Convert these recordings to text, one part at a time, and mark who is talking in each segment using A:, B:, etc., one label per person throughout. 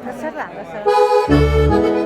A: A serrata, a serrata.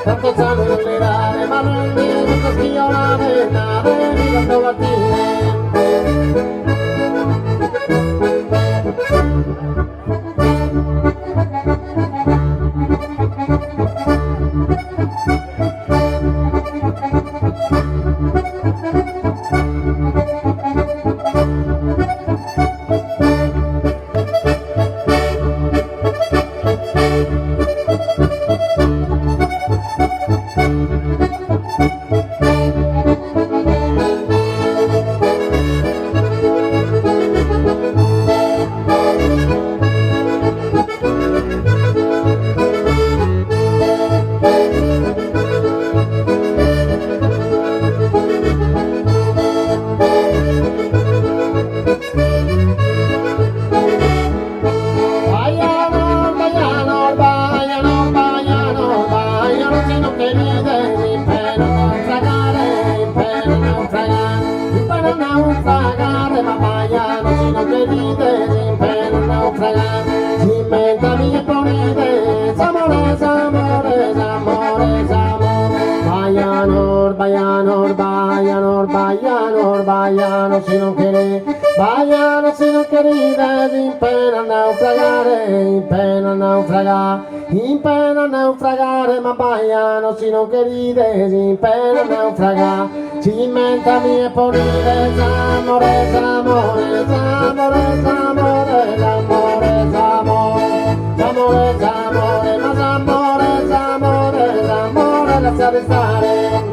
B: Tanto sanno le ma non mi schiolare, nave, mi canto battine. Baiano si non querì, baiano si non queride, in pena a naufragare, in pena a naufragare, in pena a naufragare, ma baiano si non queride, in pena a naufragare, ci inventa mie polide, s'amore, s'amore, s'amore, s'amore, s'amore, s'amore, s'amore, s'amore, ma s'amore, s'amore, s'amore, lasciate stare.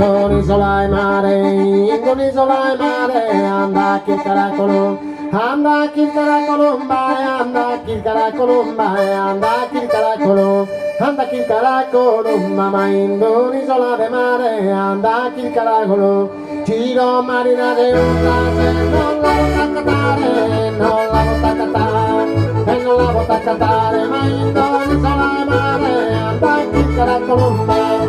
B: Un'isola e mare, in un'isola e mare, anda che caracolo, anda che caracolo, anda che caracolo, anda che caracolo, anda che caracolo, mamma in un'isola e mare, anda che caracolo, giro marina de onda, non la vuota cantare, non la vuota cantare, e non la vuota cantare, ma in un'isola e mare, anda che caracolo,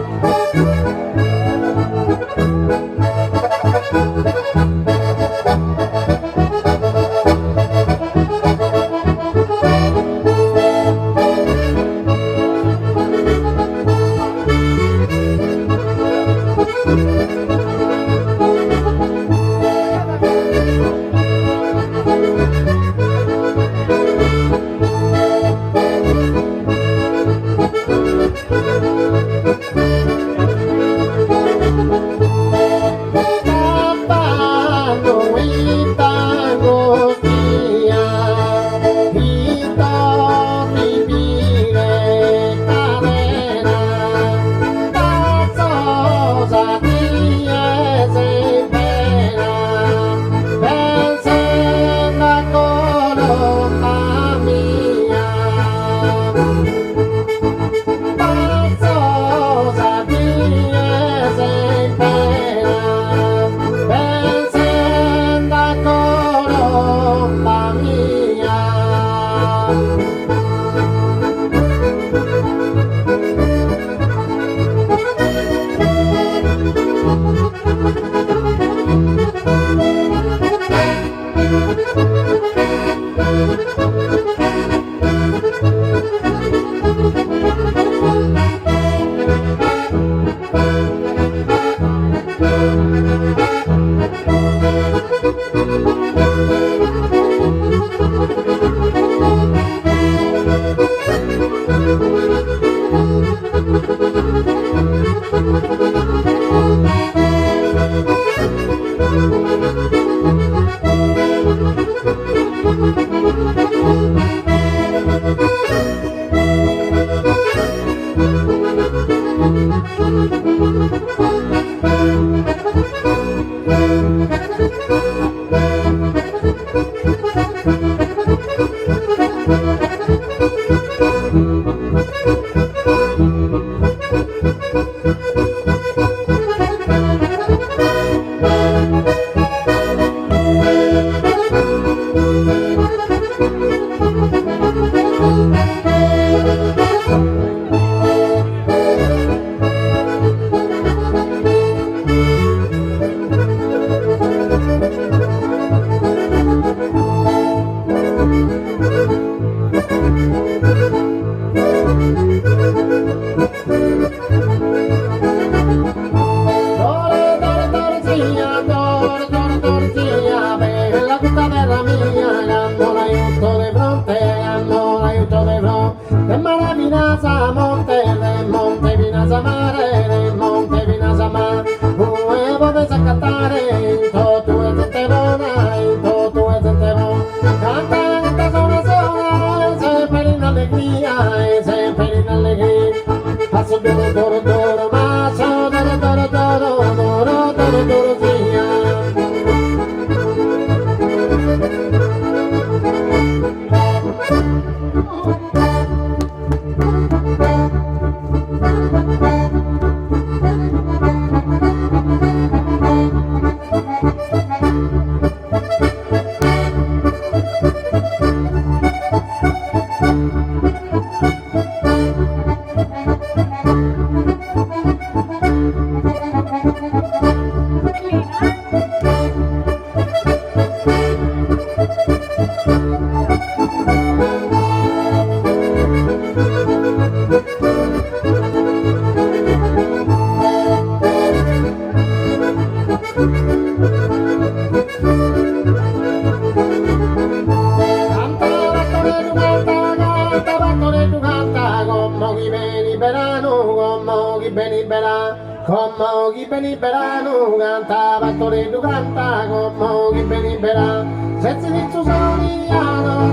B: Como chi beniberano canta, Battore tu canta, como chi benibera, senza di tu soliano,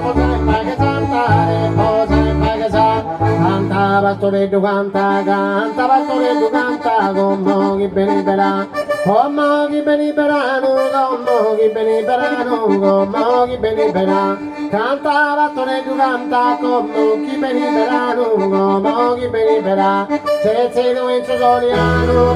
B: posa che cantare, posa che sa, canta, Battore tu canta, Battore tu canta, como chi benibera, como chi beniberano, como chi beniberano, como chi benibera, canta, Battore tu canta, como chi beniberano, como chi benibera, se tu in soliano,